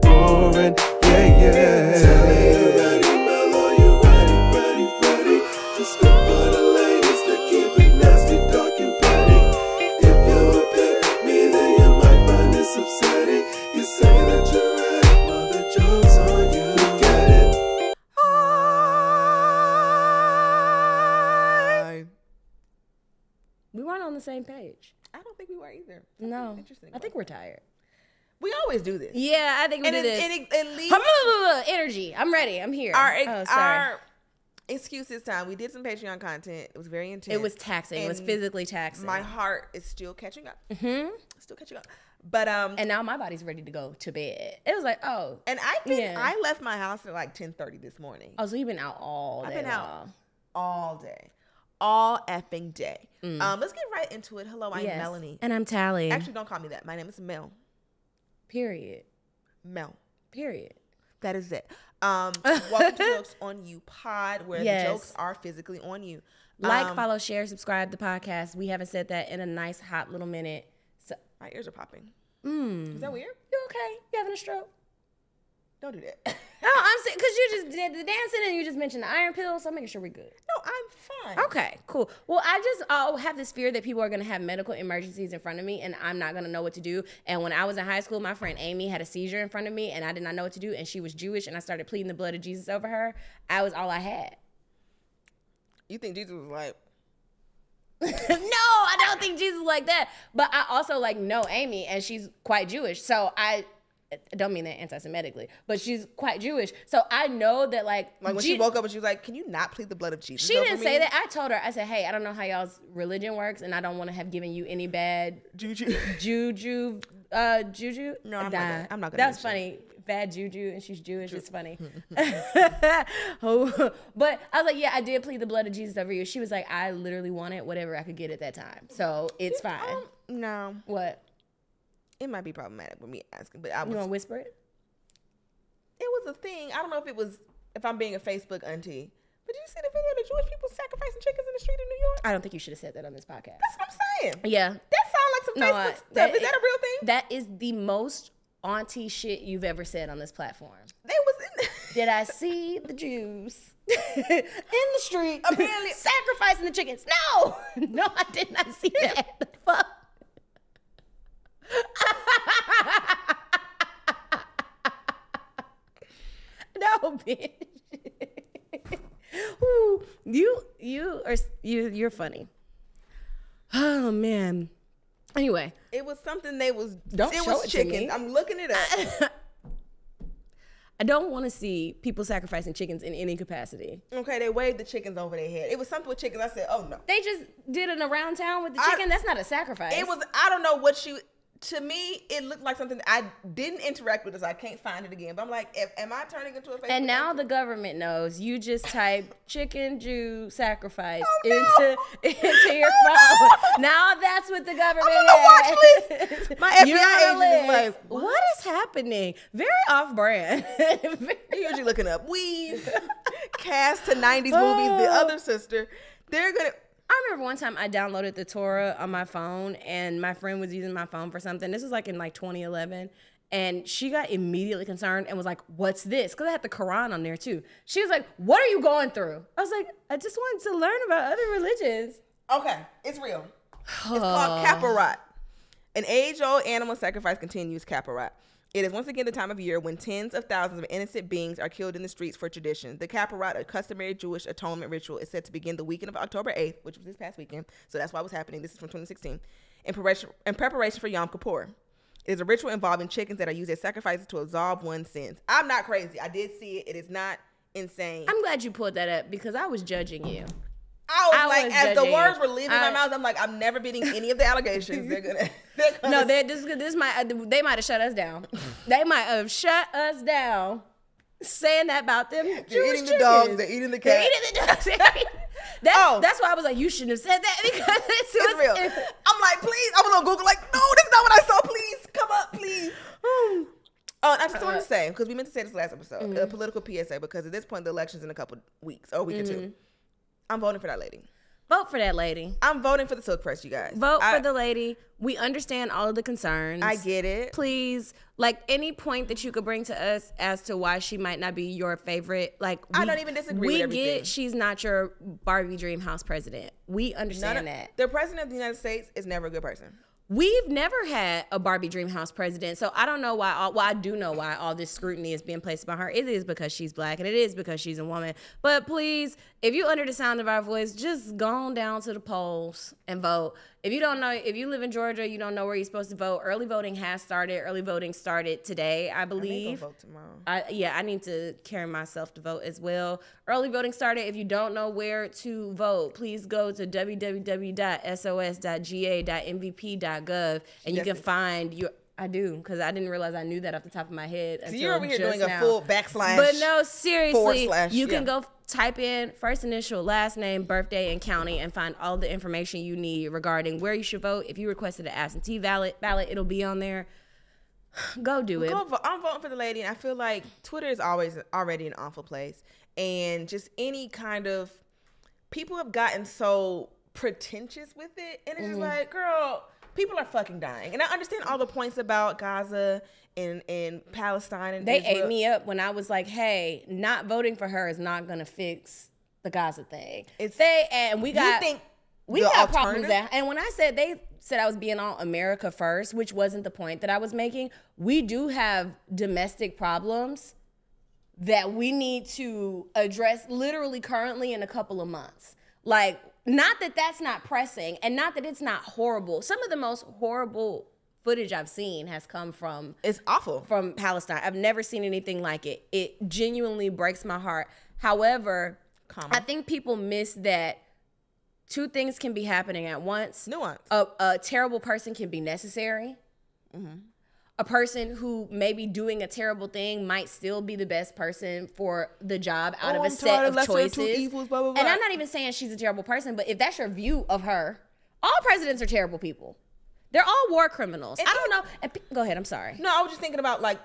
boring. Yeah, yeah. Tell me you ready, Mellow, you ready. To spit for the ladies that keep it nasty, dark and petty. If you would pick me, then you might find this upsetting. You say that you're ready, well the joke's on you. Get it? Hi. We weren't on the same page. I don't think we were either. No. Interesting. I think we're tired. We always do this. Yeah, I think we do this. And it leads energy. I'm ready. I'm here. our excuse this time. We did some Patreon content. It was very intense. It was taxing. It was physically taxing. My heart is still catching up. Still catching up. But and now my body's ready to go to bed. It was like, oh. And I think I left my house at like 10:30 this morning. Oh, so you've been out all day. I've been out all day. All effing day. Let's get right into it. Hello, I'm Melanie. And I'm Talley. Actually, don't call me that. My name is Mel. Period. Mel. Period. That is it. Welcome to Jokes on You Pod, where the jokes are physically on you. Like, follow, share, subscribe to the podcast. We haven't said that in a nice, hot little minute. So my ears are popping. Is that weird? You okay? You having a stroke? Don't do that. No, I'm saying because you just did the dancing and you just mentioned the iron pill, so I'm making sure we're good. No, I'm fine. Okay, cool. Well, I just have this fear that people are going to have medical emergencies in front of me and I'm not going to know what to do. And when I was in high school, my friend Amy had a seizure in front of me and I did not know what to do. And she was Jewish and I started pleading the blood of Jesus over her. I was all I had. You think Jesus was like... No, I don't think Jesus was like that. But I also know Amy and she's quite Jewish. So I don't mean that anti-Semitically, but she's quite Jewish. So I know that like when she woke up and she was like, can you not plead the blood of Jesus? She didn't say that. I told her, I said, hey, I don't know how y'all's religion works and I don't want to have given you any bad juju. No, I'm not gonna. That's funny. Bad juju and she's Jewish. It's funny. But I was like, yeah, I did plead the blood of Jesus over you. She was like, I literally wanted whatever I could get at that time. So it's fine. No. What? It might be problematic with me asking, but I was. You want to whisper it? It was a thing. I don't know if I'm being a Facebook auntie. But did you see the video of the Jewish people sacrificing chickens in the street in New York? I don't think you should have said that on this podcast. That's what I'm saying. Yeah. That sounds like some Facebook stuff. Is that a real thing? That is the most auntie shit you've ever said on this platform. They was in Did I see the Jews in the street apparently sacrificing the chickens? No. No, I did not see that. The fuck? No, bitch. Ooh, you're funny. Oh man. Anyway, it was something they was. Don't it show was it chickens. to me. I'm looking it up. I don't want to see people sacrificing chickens in any capacity. Okay, they waved the chickens over their head. It was something with chickens. I said, oh no. They just did it around town with the chicken. That's not a sacrifice. It was. I don't know what she. To me, it looked like something I didn't interact with, so I can't find it again. But I'm like, am I turning into a Facebook? And now the government knows. You just type chicken Jew sacrifice into your phone. Now that's what the government has. My FBI agent is like, what is happening? Very off-brand. You're usually looking up weave, cast to 90s movies. The other sister, they're gonna. I remember one time I downloaded the Torah on my phone and my friend was using my phone for something. This was like in 2011. And she got immediately concerned and was like, what's this? Because I had the Quran on there too. She was like, what are you going through? I was like, I just wanted to learn about other religions. Okay, it's real. It's called Kaparat. An age-old animal sacrifice continues, Kaparat. It is once again the time of year when tens of thousands of innocent beings are killed in the streets for tradition. The Kaparat, a customary Jewish atonement ritual, is set to begin the weekend of October 8th, which was this past weekend. So that's why it was happening. This is from 2016. In preparation for Yom Kippur. It is a ritual involving chickens that are used as sacrifices to absolve one's sins. I'm not crazy. I did see it. It is not insane. I'm glad you pulled that up because I was judging you. I was like, as the words were leaving my mouth, I'm like, I'm never beating any of the allegations. They might have shut us down. They might have shut us down saying that about them. They're eating the dogs. They're eating the cats. They're eating the dogs. That's why I was like, you shouldn't have said that because it's real. I'm like, please. I was on Google like, no, that's not what I saw. Please come up, please. I just wanted to say, because we meant to say this last episode, a political PSA, because at this point the election's in a couple weeks or a week or two. I'm voting for that lady. Vote for that lady. I'm voting for the silk press, you guys. Vote for the lady. We understand all of the concerns. I get it. Please, like, any point that you could bring to us as to why she might not be your favorite, like, I don't even disagree with everything. We get she's not your Barbie dream house president. We understand that. The president of the United States is never a good person. We've never had a Barbie dream house president, so I don't know why. Well, I do know why all this scrutiny is being placed upon her. It is because she's black, and it is because she's a woman. But please, if you're under the sound of our voice, just go on down to the polls and vote. If you don't know, if you live in Georgia, you don't know where you're supposed to vote. Early voting has started. Early voting started today, I believe. I vote tomorrow. I need to carry myself to vote as well. Early voting started. If you don't know where to vote, please go to www.sos.ga.mvp.gov and you can find your. I do, because I didn't realize I knew that off the top of my head. So you're over here doing now. A full backslash. But no, seriously, you can yeah. go type in first initial, last name, birthday, and county and find all the information you need regarding where you should vote. If you requested an absentee ballot, it'll be on there. Go do it. I'm voting for the lady, and I feel like Twitter is already an awful place. And just any kind of, people have gotten so pretentious with it. And it's just like, girl, people are fucking dying. And I understand all the points about Gaza and Palestine and They Israel. ate me up when I was like, hey, not voting for her is not going to fix the Gaza thing. We got problems with that. And when I said, they said I was being all America first, which wasn't the point that I was making. We do have domestic problems that we need to address literally currently in a couple of months. Like, not that that's not pressing and not that it's not horrible. Some of the most horrible footage I've seen has come from... It's awful. From Palestine. I've never seen anything like it. It genuinely breaks my heart. However, I think people miss that two things can be happening at once. Nuance. A terrible person can be necessary. Mm-hmm. A person who may be doing a terrible thing might still be the best person for the job out of a set of choices. Evils, blah, blah, blah. And I'm not even saying she's a terrible person, but if that's your view of her, all presidents are terrible people. They're all war criminals. I don't know. Go ahead. I'm sorry. No, I was just thinking about, like,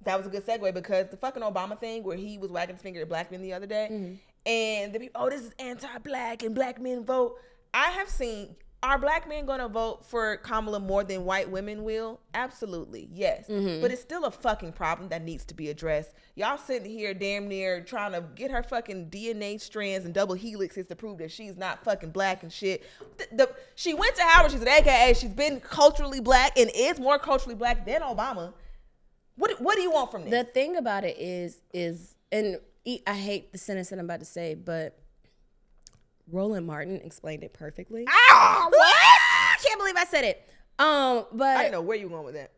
that was a good segue because the fucking Obama thing where he was wagging his finger at black men the other day. Mm-hmm. And the people, this is anti-black and black men vote. I have seen... Are black men going to vote for Kamala more than white women will? Absolutely, yes. Mm-hmm. But it's still a fucking problem that needs to be addressed. Y'all sitting here damn near trying to get her fucking DNA strands and double helixes to prove that she's not fucking black and shit. She went to Howard. She's an AKA. She's been culturally black and is more culturally black than Obama. What do you want from this? The thing about it is, and I hate the sentence that I'm about to say, but Roland Martin explained it perfectly. Ah, what? I can't believe I said it. But I didn't know where you were going with that.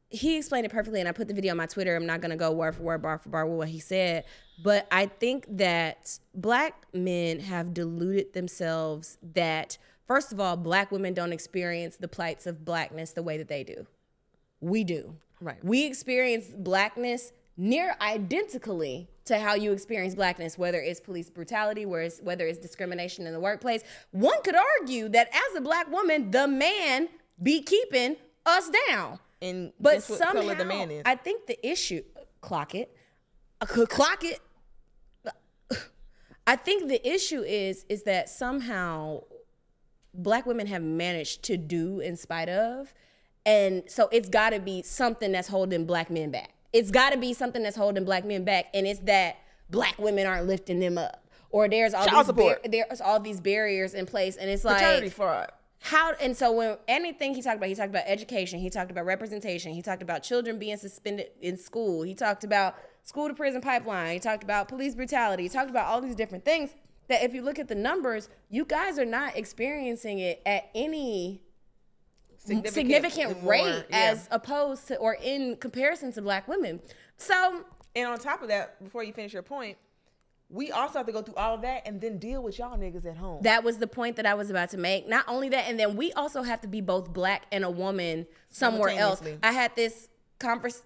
He explained it perfectly, and I put the video on my Twitter. I'm not going to go word for word, bar for bar with what he said. But I think that black men have deluded themselves that, first of all, black women don't experience the plights of blackness the way that they do. We do. Right. We experience blackness near identically to how you experience blackness, whether it's police brutality, whether it's discrimination in the workplace. One could argue that as a black woman, the man be keeping us down. But somehow, color the man is. I think the issue, clock it. I think the issue is that somehow black women have managed to do in spite of, and so it's got to be something that's holding black men back. It's got to be something that's holding black men back, and it's that black women aren't lifting them up, or there's all these barriers in place, and it's like paternity fraud. How, and so when anything he talked about education, he talked about representation, he talked about children being suspended in school, he talked about school to prison pipeline, he talked about police brutality, he talked about all these different things that if you look at the numbers, you guys are not experiencing it at any significant rate as opposed to, or in comparison to black women. So, and on top of that, before you finish your point, we also have to go through all of that and then deal with y'all niggas at home. That was the point that I was about to make. Not only that, and then we also have to be both black and a woman somewhere else. I had this conversation.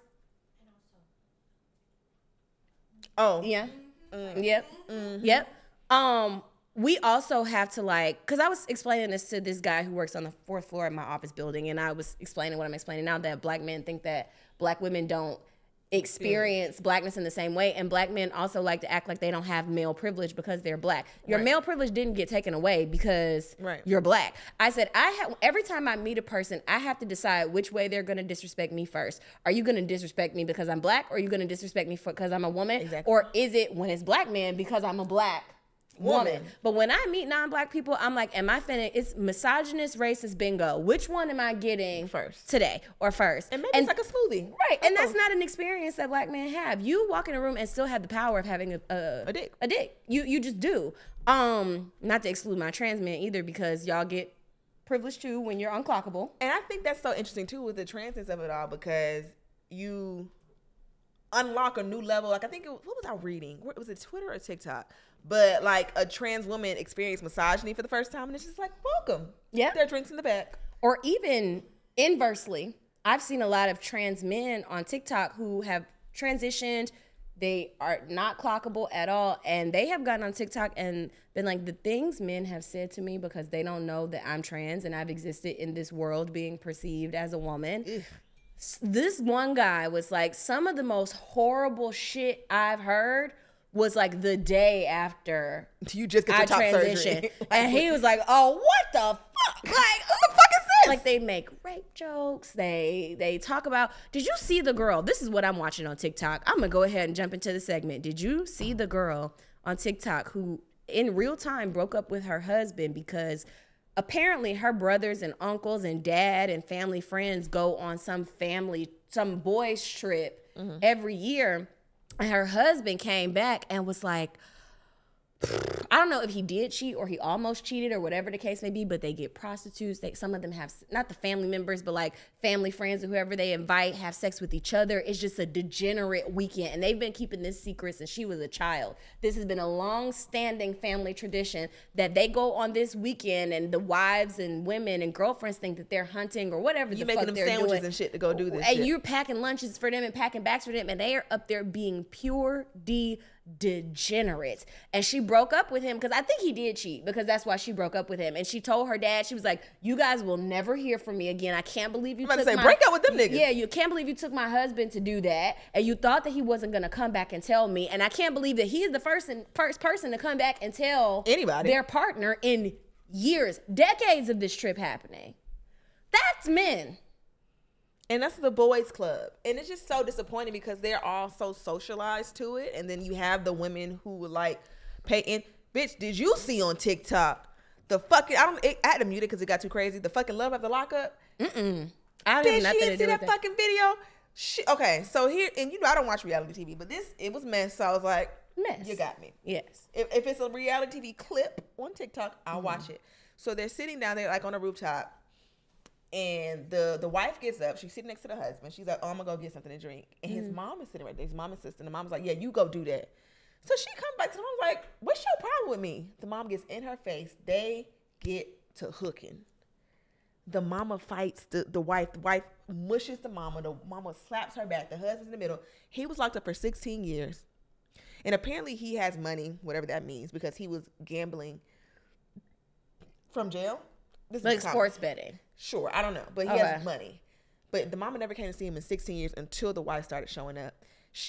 Oh. Yeah. Yep. Mm-hmm. Yep. We also have to, like, because I was explaining this to this guy who works on the 4th floor of my office building, and I was explaining what I'm explaining now, that black men think that black women don't experience blackness in the same way, and black men also like to act like they don't have male privilege because they're black. Your male privilege didn't get taken away because you're black. I said every time I meet a person, I have to decide which way they're going to disrespect me first. Are you going to disrespect me because I'm black, or are you going to disrespect me because I'm a woman? Exactly. Or is it, when it's black men, because I'm a black woman? But when I meet non-black people, I'm like, am I finna, it's misogynist, racist, bingo. Which one am I getting first today or first? And maybe it's like a smoothie. Right. And that's not an experience that black men have. You walk in a room and still have the power of having a dick. You just do. Not to exclude my trans men either, because y'all get privilege too when you're unclockable. And I think that's so interesting too with the transness of it all, because you unlock a new level. Like, I think what was I reading? Was it Twitter or TikTok? But like, a trans woman experienced misogyny for the first time, and it's just like, welcome. Yeah. Their drinks in the back. Or even inversely, I've seen a lot of trans men on TikTok who have transitioned. They are not clockable at all. And they have gotten on TikTok and been like, the things men have said to me because they don't know that I'm trans and I've existed in this world being perceived as a woman. Ugh. This one guy was like, some of the most horrible shit I've heard was like the day after you just get your top surgery. And he was like, oh, what the fuck? Like, what the fuck is this? Like, they make rape jokes. They talk about, did you see the girl? This is what I'm watching on TikTok. I'm gonna go ahead and jump into the segment. Did you see the girl on TikTok who in real time broke up with her husband because apparently her brothers and uncles and dad and family friends go on some boys trip every year? And her husband came back and was like, I don't know if he did cheat or he almost cheated or whatever the case may be, but they get prostitutes. Some of them have, not the family members, but like family friends or whoever they invite have sex with each other. It's just a degenerate weekend. And they've been keeping this secret since she was a child. This has been a long-standing family tradition that they go on this weekend, and the wives and women and girlfriends think that they're hunting or whatever the fuck they're doing. You making them sandwiches and shit to go do this and shit. You're packing lunches for them and packing bags for them, and they are up there being pure degenerates. And she broke up with him because I think he did cheat, because that's why she broke up with him. And she told her dad, she was like, you guys will never hear from me again. I can't believe you break up with them niggas. Yeah, you can't believe you took my husband to do that, and you thought that he wasn't gonna come back and tell me. And I can't believe that he's the first person to come back and tell anybody, their partner, in years, decades of this trip happening. That's men. And that's the boys club. And it's just so disappointing because they're all so socialized to it. And then you have the women who would like pay in. Bitch, did you see on TikTok the fucking, I had to mute it because it got too crazy, the fucking Love After Lockup? I didn't see that fucking video. Okay, so here, and you know I don't watch reality TV, but it was mess. So I was like, mess. You got me. Yes. If it's a reality TV clip on TikTok, I'll watch it. So they're sitting down there like on a rooftop. And the wife gets up. She's sitting next to the husband. She's like, oh, I'm going to go get something to drink. And his mom is sitting right there. His mom and sister. And the mom's like, yeah, you go do that. So she comes back to the mom's like, what's your problem with me? The mom gets in her face. They get to hooking. The mama fights the wife. The wife mushes the mama. The mama slaps her back. The husband's in the middle. He was locked up for 16 years. And apparently he has money, whatever that means, because he was gambling from jail. Like sports betting. Sure, I don't know, but he has money. But the mama never came to see him in 16 years until the wife started showing up.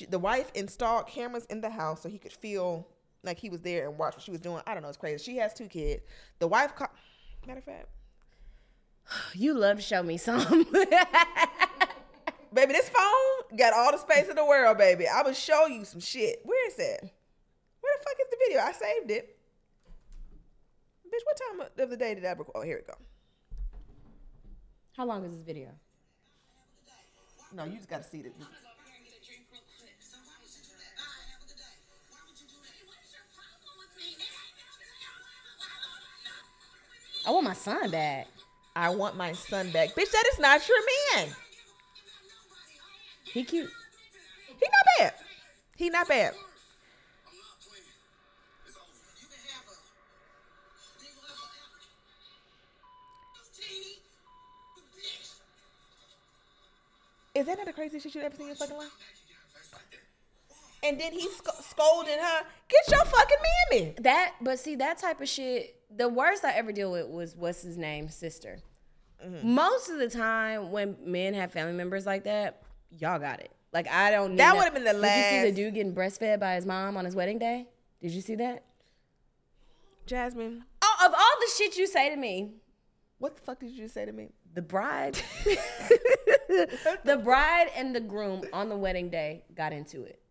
The wife installed cameras in the house so he could feel like he was there and watch what she was doing. I don't know, it's crazy. She has 2 kids. The wife, matter of fact, you love to show me some. Baby, this phone got all the space in the world, baby. I will show you some shit. Where is that? Where the fuck is the video? I saved it. Bitch, what time of the day did I record? Oh, here we go. How long is this video? No, you just got to see it. I want my son back. I want my son back. Bitch, that is not your man. He cute. He not bad. He not bad. Is that not the craziest shit you ever seen in your fucking life? And then he's scolding her, get your fucking mammy. But see, that type of shit, the worst I ever deal with was, what's his name, sister. Most of the time when men have family members like that, y'all got it. Like, I don't need That would have been the Did last. you see the dude getting breastfed by his mom on his wedding day? Did you see that? Jasmine, Oh, of all the shit you say to me, what the fuck did you just say to me? the bride, the bride and the groom on the wedding day got into it.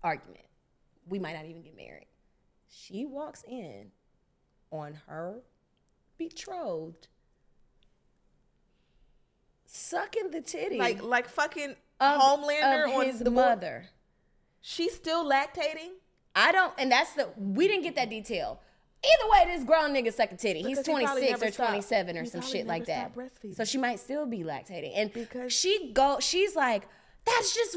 Argument. We might not even get married. She walks in on her betrothed, sucking the titty Like fucking of, Homelander of on his the mother. She's still lactating. We didn't get that detail. Either way, this grown nigga sucking titty. He's Because he probably 26 or never stopped. 27 or He some probably shit like never that. stopped breastfeeding. So she might still be lactating. And Because- she's like, that's just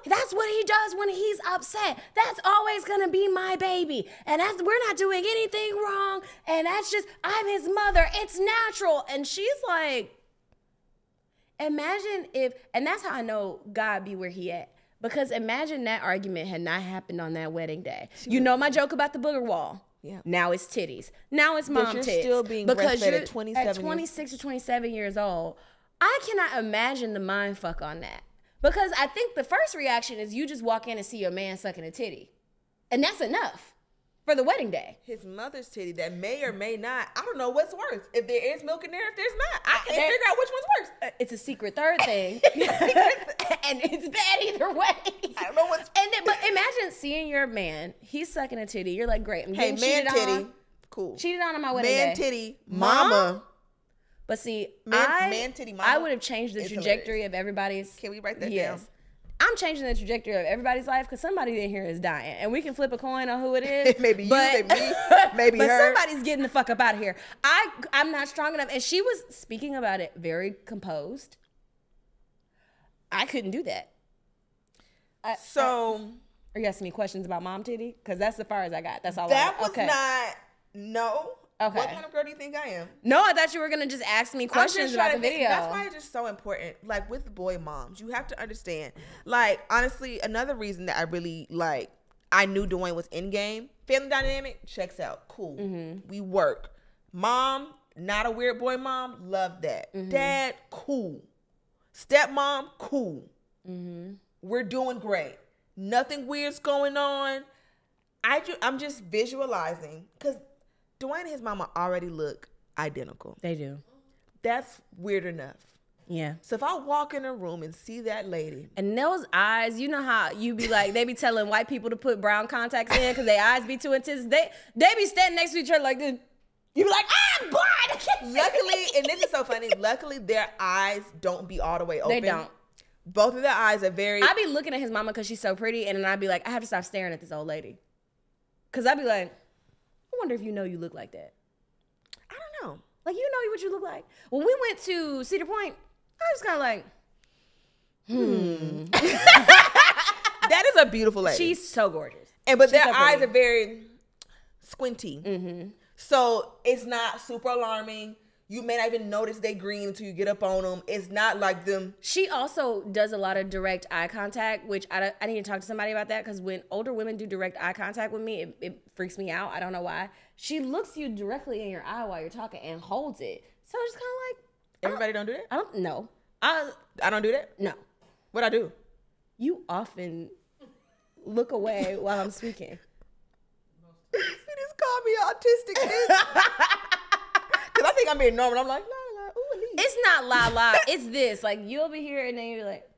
that's what he does when he's upset. That's always gonna be my baby. And we're not doing anything wrong. And I'm his mother. It's natural. And she's like, imagine if, and that's how I know God be where he at. Because imagine that argument had not happened on that wedding day. You know my joke about the booger wall. Yeah. Now it's titties. Now it's mom you're tits. still being because breastfed you're at 27 at 26 or 27 years old. I cannot imagine the mind fuck on that. Because I think the first reaction is you just walk in and see your man sucking a titty. And that's enough for the wedding day. His mother's titty that may or may not. I don't know what's worse. If there is milk in there, if there's not. I can't figure out which one's worse. It's a secret third thing. And it's bad either way. I don't know what's. But imagine seeing your man, he's sucking a titty. You're like, great. I'm Hey, getting man cheated titty. on. Cool. Cheated on my wedding Man day. titty. Mama. But see, Man titty mama I would have changed the is trajectory of everybody's. Can we write that Yes. down? I'm changing the trajectory of everybody's life because somebody in here is dying, and we can flip a coin on who it is. Maybe you, but, maybe me, maybe but her. somebody's getting the fuck up out of here. I'm not strong enough, and she was speaking about it very composed. I couldn't do that. So Are you asking me questions about mom titty? Because that's as far as I got. That's all. that was okay. not. No. Okay. What kind of girl do you think I am? No, I thought you were gonna just ask me I'm questions just about trying the to think- video. That's why it's just so important. Like with the boy moms, you have to understand. Like honestly, another reason that I really like, I knew Dwayne was in game. Family dynamic checks out. Cool. Mm-hmm. We work. Mom, not a weird boy mom. Love that. Mm-hmm. Dad, cool. Stepmom, cool. Mm-hmm. We're doing great. Nothing weird's going on. I'm just visualizing because Dwayne and his mama already look identical. They do. That's weird enough. Yeah. So if I walk in a room and see that lady, And those eyes, you know how you be like, they be telling white people to put brown contacts in because their eyes be too intense. They be standing next to each other like this. You be like, I'm blind. I can't see luckily, and this is so funny, luckily their eyes don't be all the way open. They don't. Both of their eyes are very. I be looking at his mama because she's so pretty, and then I'd be like, I have to stop staring at this old lady. Because I'd be like, I wonder if you know you look like that. I don't know. Like, you know what you look like. When we went to Cedar Point, I was kind of like, That is a beautiful lady. she's so gorgeous. but she's their so eyes pretty. are very squinty. Mm-hmm. So it's not super alarming. You may not even notice they green until you get up on them. It's not like them. She also does a lot of direct eye contact, which I need to talk to somebody about that because when older women do direct eye contact with me, it freaks me out. I don't know why. She looks you directly in your eye while you're talking and holds it. So it's kind of like, Everybody don't do that? I don't know. I don't do that? No. What I do? You often look away while I'm speaking. You just called me autistic, bitch. Because I think I'm being normal. I'm like, la, la, ooh, Elise. It's not la la. It's this. Like, you'll be here and then you're like.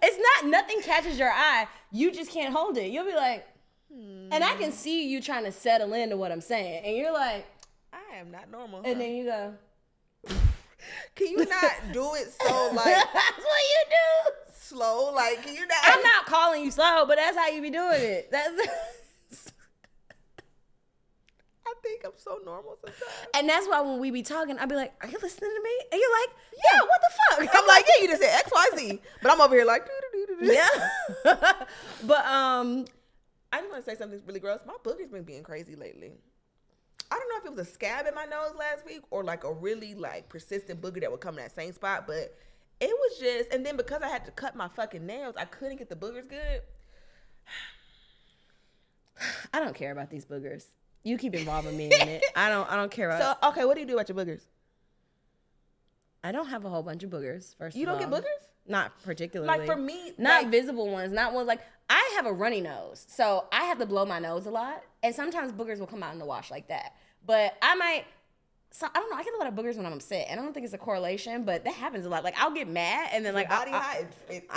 It's not, nothing catches your eye. You just can't hold it. You'll be like, and I can see you trying to settle into what I'm saying. And you're like, I am not normal. and then you go, Can you not do it so, like, that's what you do. slow? Like, can you not? I'm not calling you slow, but that's how you be doing it. That's I think I'm so normal sometimes. and that's why when we be talking, I'll be like, are you listening to me? And you're like, yeah, what the fuck? I'm like, yeah, you just said X, Y, Z. But I'm over here like, doo-doo-doo-doo-doo. yeah. But I just want to say something really gross. My booger's been being crazy lately. I don't know if it was a scab in my nose last week or like a really like persistent booger that would come in that same spot, but it was just, and then because I had to cut my fucking nails, I couldn't get the boogers good. I don't care about these boogers. You keep involving me in it. I don't care about So, okay, what do you do about your boogers? I don't have a whole bunch of boogers. First, You of don't all. get boogers? Not particularly. Like for me, not like, visible ones, not ones like I have a runny nose, so I have to blow my nose a lot, and sometimes boogers will come out in the wash like that. But I might. So I don't know. I get a lot of boogers when I'm upset, and I don't think it's a correlation, but that happens a lot. Like I'll get mad, and then like I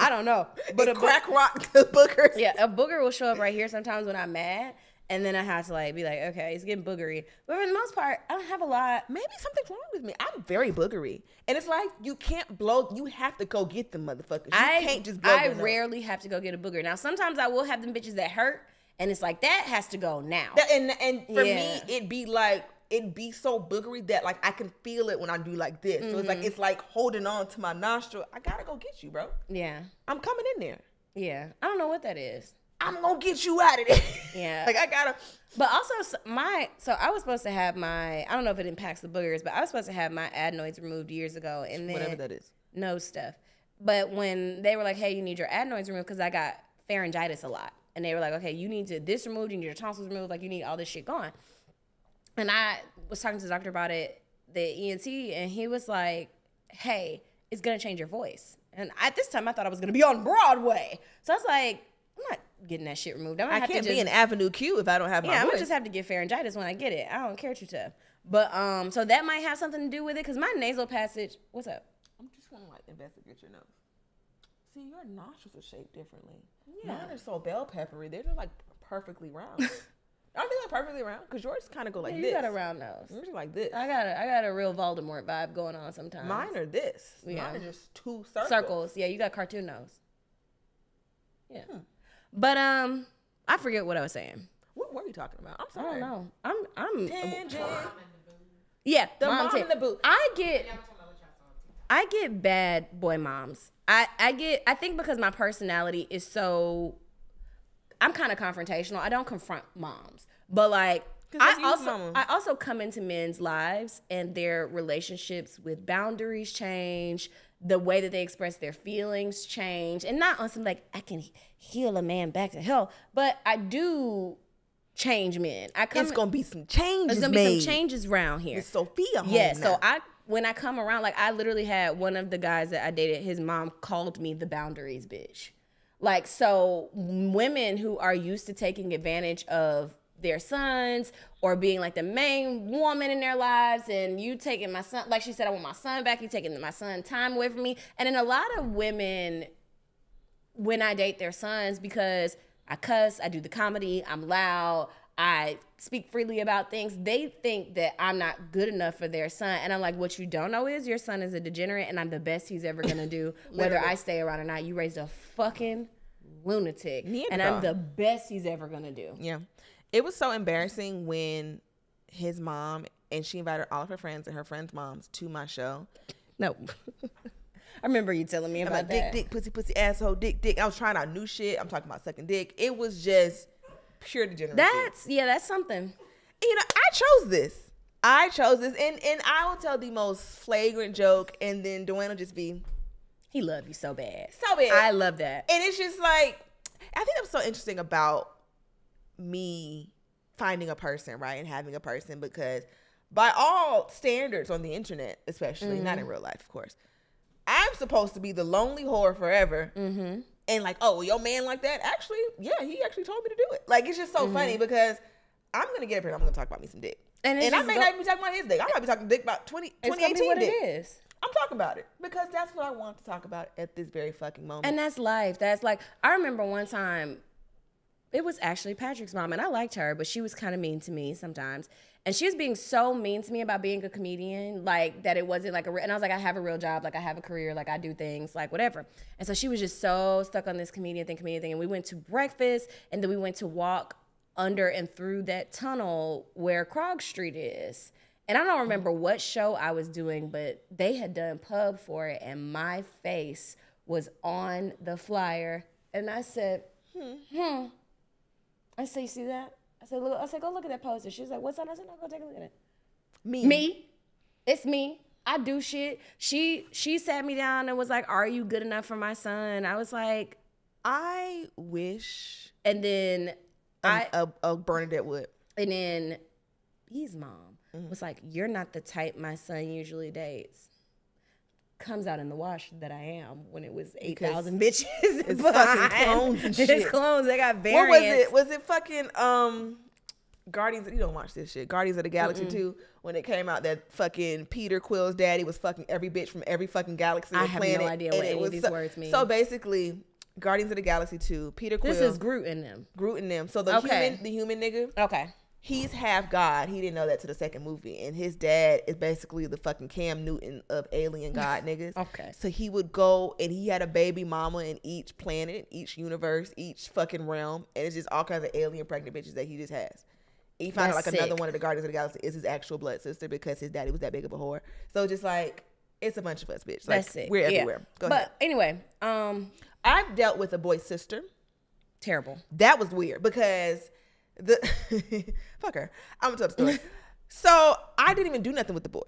don't know, but a crack rock the boogers. Yeah, a booger will show up right here sometimes when I'm mad, and then I have to like be like, okay, it's getting boogery. But for the most part, I don't have a lot. Maybe something's wrong with me. I'm very boogery, and it's like you can't blow. You have to go get them motherfuckers. You can't just blow. I them rarely have to go get a booger. Now sometimes I will have them bitches that hurt, and it's like that has to go now. And for me, it'd be so boogery that like I can feel it when I do like this. So it's like holding on to my nostril. I gotta go get you, bro. Yeah, I'm coming in there. yeah. I don't know what that is. I'm gonna get you out of there. Yeah. Like I gotta. But also so I was supposed to have I don't know if it impacts the boogers, but I was supposed to have my adenoids removed years ago, and then Whatever that is. nose stuff. But when they were like, hey, you need your adenoids removed, because I got pharyngitis a lot, and they were like, okay, you need this removed, you need your tonsils removed, like you need all this shit gone. And I was talking to the doctor about it, the ENT, and he was like, hey, it's gonna change your voice. And at this time I thought I was gonna be on Broadway, so I was like, I'm not getting that shit removed. I can't be in Avenue Q if I don't have my voice. I'm gonna just have to get pharyngitis when I get it. I don't care too tough. But so that might have something to do with it, because my nasal passage. What's up? I'm just want to like investigate your nose. See, your nostrils are shaped differently. Yeah. Mine are so bell peppery. They're just like perfectly round. Aren't they like perfectly round? Because yours kind of go like Yeah, this. you got a round nose. Yours are like this. I got a real Voldemort vibe going on sometimes. Mine are this. Yeah. Mine are just two circles. Circles. Yeah, you got cartoon nose. Yeah. But I forget what I was saying. What were you talking about? I'm I sorry. don't know. I'm Tangent. Yeah, The mom mom in the boot. I get bad boy moms. I think because my personality is so, I'm kind of confrontational. I don't confront moms, but like I also come into men's lives and their relationships with boundaries change, the way that they express their feelings change, and not on some like I can heal a man back to hell, but I do change men. It's gonna be some changes. There's gonna be some changes around here. With Sophia home Yeah, now. so when I come around, like I literally had one of the guys that I dated, his mom called me the boundaries bitch. Like, so women who are used to taking advantage of their sons or being like the main woman in their lives, and you taking my son, like she said, I want my son back, you taking my son time away from me. And then a lot of women, when I date their sons, because I cuss, I do the comedy, I'm loud, I speak freely about things, they think that I'm not good enough for their son. And I'm like, what you don't know is your son is a degenerate, and I'm the best he's ever gonna do, whether I stay around or not. You raised a fucking lunatic, and I'm the best he's ever gonna do. Yeah. It was so embarrassing when his mom, and she invited all of her friends and her friends' moms to my show. No. I remember you telling me about that. Dick, pussy, asshole, dick. I was trying out new shit. I'm talking about sucking dick. It was just pure degeneracy. That's something. You know, I chose this, and I will tell the most flagrant joke, and then Dwayne will just be, he loved you so bad. So bad. I love that. And it's just like, I think that's so interesting about me finding a person, right, and having a person, because by all standards on the internet, especially, not in real life, of course, I'm supposed to be the lonely whore forever. Mm-hmm. And like, oh, your man like that? Actually, yeah, he actually told me to do it. Like, it's just so funny because I'm going to get up here and I'm going to talk about me some dick. And I may not even be talking about his dick. I might be talking dick about 2018 what dick. it is. I'm talking about it because that's what I want to talk about at this very fucking moment. And that's life. That's like, I remember one time, it was actually Patrick's mom, and I liked her, but she was kind of mean to me sometimes. And she was being so mean to me about being a comedian, like that it wasn't like and I was like, I have a real job, like I have a career, like I do things, like whatever. And so she was just so stuck on this comedian thing. And we went to breakfast, and then we went to walk under and through that tunnel where Krog Street is. And I don't remember what show I was doing, but they had done pub for it, and my face was on the flyer. And I said, I said, you see that? I said, go look at that poster. She was like, what's on? I said, no, go take a look at it. Me. It's me. I do shit. She sat me down and was like, are you good enough for my son? I was like, I wish. And then a Bernadette would. And then B's mom was like, you're not the type my son usually dates. comes out in the wash that I am when it was Because 8,000 bitches. it's fucking clones and shit. It's clones. They got What variants. was it? Was it fucking Guardians? You don't watch this shit. Guardians of the Galaxy 2, when it came out that fucking Peter Quill's daddy was fucking every bitch from every fucking galaxy. I and have planet, no idea and what it any was of these words mean. So basically, Guardians of the Galaxy 2, Peter Quill. This is Groot in them. Groot and them. So the Okay. human nigga. Okay. He's half God. He didn't know that to the second movie. And his dad is basically the fucking Cam Newton of alien God niggas. Okay. So he would go and he had a baby mama in each planet, each universe, each fucking realm. And it's just all kinds of alien pregnant bitches that he just has. He found out That's like another sick. one of the Guardians of the Galaxy is his actual blood sister because his daddy was that big of a whore. So just like, it's a bunch of us, bitch. Like, That's it. we're Yeah. everywhere. Go but ahead. anyway, I've dealt with a boy's sister. terrible. That was weird because the fuck her. I'm gonna tell the story. So I didn't even do nothing with the boy.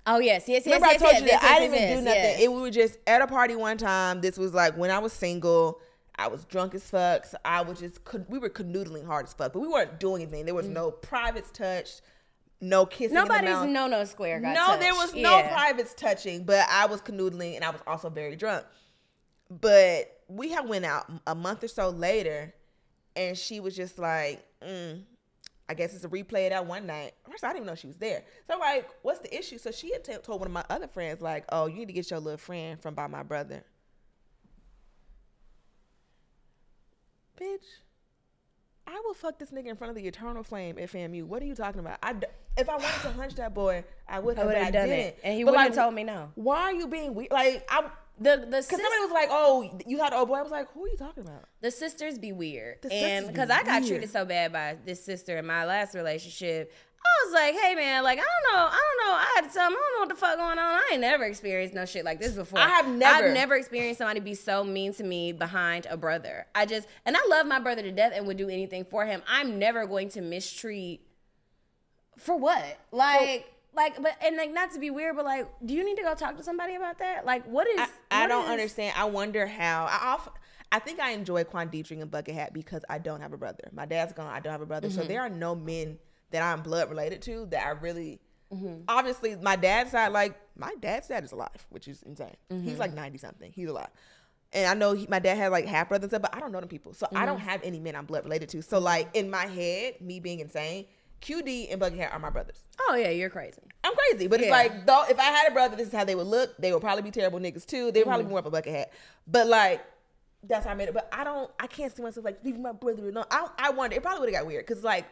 Oh yes. Remember I told you that I didn't even do nothing. We were just at a party one time. This was like when I was single. I was drunk as fuck. So I was just we were canoodling hard as fuck, but we weren't doing anything. There was no privates touched, no kissing. Nobody's in the mouth. no square got No, touched. there was no Yeah. privates touching, but I was canoodling and I was also very drunk. But we had went out a month or so later, and she was just like, I guess it's a replay of that one night. First, I didn't even know she was there. So I'm like, what's the issue? So she had told one of my other friends, like, oh, you need to get your little friend from by my brother. Bitch, I will fuck this nigga in front of the eternal flame at FAMU. What are you talking about? If I wanted to hunch that boy, I would have, I would but have I done didn't. it, and he But, wouldn't like, have told me no. Why are you being weird? Like, The because somebody was like, oh, you had an old boy. I was like, who are you talking about? The sisters be weird. The And sisters be because I got weird. treated so bad by this sister in my last relationship, I was like, hey man, like I don't know. I had to tell him, I don't know what the fuck going on. I ain't never experienced no shit like this before. I've never experienced somebody be so mean to me behind a brother. And I love my brother to death and would do anything for him. I'm never going to mistreat for what? Like, but not to be weird, but like, do you need to go talk to somebody about that? Like, what is? I don't understand. I wonder how. I think I enjoy Quanditring and Bucket Hat because I don't have a brother. My dad's gone. I don't have a brother. So there are no men that I'm blood related to that I really. Obviously, my dad's side, like my dad's dad is alive, which is insane. He's like 90 something. He's alive. And I know my dad had like half brothers and stuff, but I don't know them people. So I don't have any men I'm blood related to. So like in my head, me being insane, QD and Bucket Hat are my brothers. Oh yeah, you're crazy. I'm crazy, but it's Yeah. like, though, if I had a brother, this is how they would look. They would probably be terrible niggas too. They would probably be more of a Bucket Hat. But like, that's how I made it. But I can't see myself like leaving my brother alone. I wonder, it probably would have got weird because like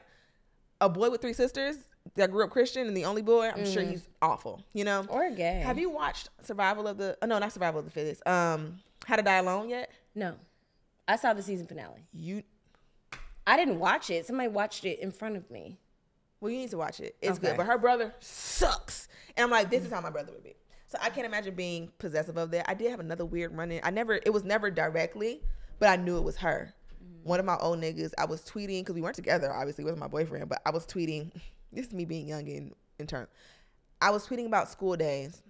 a boy with 3 sisters that grew up Christian and the only boy, I'm sure he's awful, you know? Or gay. Have you watched Survival of the, no, not Survival of the Fittest, How to Die Alone yet? No, I saw the season finale. You, I didn't watch it. Somebody watched it in front of me. well, you need to watch it. It's Okay. good. But her brother sucks. And I'm like, this is how my brother would be. So I can't imagine being possessive of that. I did have another weird run-in. It was never directly, but I knew it was her. One of my old niggas, I was tweeting, because we weren't together, obviously, with my boyfriend, but I was tweeting, this is me being young and in turn. I was tweeting about school days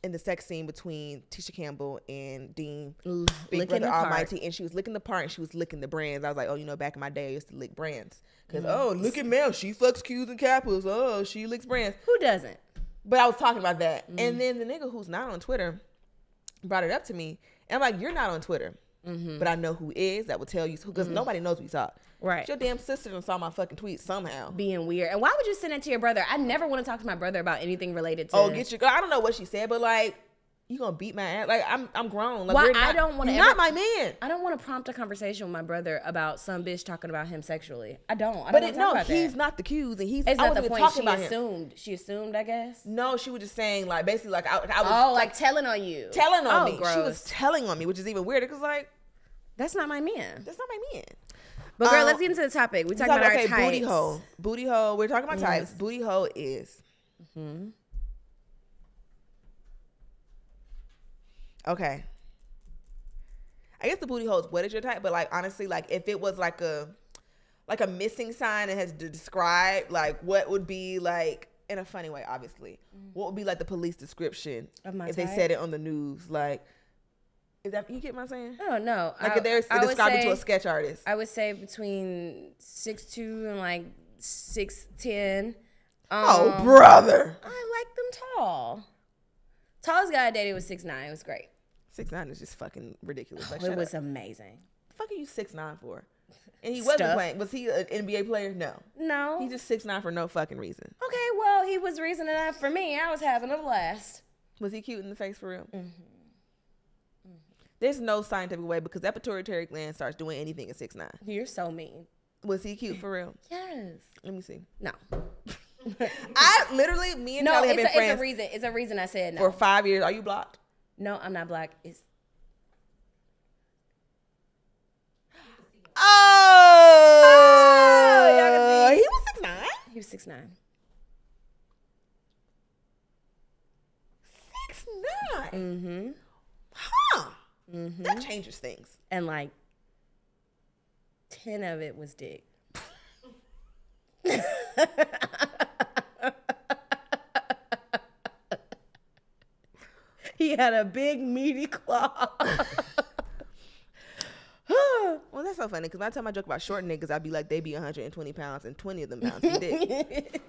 and the sex scene between Tisha Campbell and Dean, Big licking Brother the part. Almighty, and she was licking the part and she was licking the brands. I was like, oh, you know, back in my day, I used to lick brands. Because, oh, look at Mel, she fucks Q's and Kappas. Oh, she licks brands. Who doesn't? But I was talking about that. And then the nigga who's not on Twitter brought it up to me. And I'm like, you're not on Twitter. But I know who is. That will tell you. Because nobody knows we talk. Right. Your damn sister done saw my fucking tweet somehow. Being weird. And why would you send it to your brother? I never want to talk to my brother about anything related to. Oh, get your girl. I don't know what she said, but like, you gonna beat my ass? Like, I'm grown. Like, Why we're not, I don't want to you're not my man. I don't want to prompt a conversation with my brother about some bitch talking about him sexually. I don't. I But don't it, wanna talk no, about he's that. not the Q's, and he's. Is I that wasn't the even point talking she about him. assumed? She assumed, I guess. No, she was just saying like basically like I was Oh, like telling on you. telling on Oh, me. gross. She was telling on me, which is even weirder because like That's not my man. that's not my man. But girl, let's get into the topic. We talking about our types. Booty hole. Booty hole. We're talking about types. Booty hole is. Okay. I guess the booty hole is what is your type, but like honestly, like if it was like a missing sign and has to describe like what would be like in a funny way, obviously, what would be like the police description Of my if they type? said it on the news? Like, is that you get what I'm saying? Oh no. Like if they're I would describing to say- a sketch artist. I would say between 6'2" and like 6'10". Oh brother. I like them tall. Tallest guy I dated was 6'9". It was great. 6'9" is just fucking ridiculous. Like, It was amazing. the fuck are you 6'9" for? And he wasn't playing. Was he an NBA player? No. No. He's just 6'9" for no fucking reason. Okay, well, he was reason enough for me. I was having a blast. Was he cute in the face for real? There's no scientific way because that pituitary gland starts doing anything at 6'9". You're so mean. Was he cute for real? Yes. Let me see. No. I literally, me and Talley have been friends It's a reason I said no. for 5 years. Are you blocked? No, I'm not black. It's y'all can see. He was 6'9". He was 6'9". 6'9". Mm-hmm. Huh. That changes things. And like 10 of it was dick. He had a big meaty claw. Well, that's so funny because by the time I joke about short niggas, I'd be like, they be 120 pounds and 20 of them pounds be dick.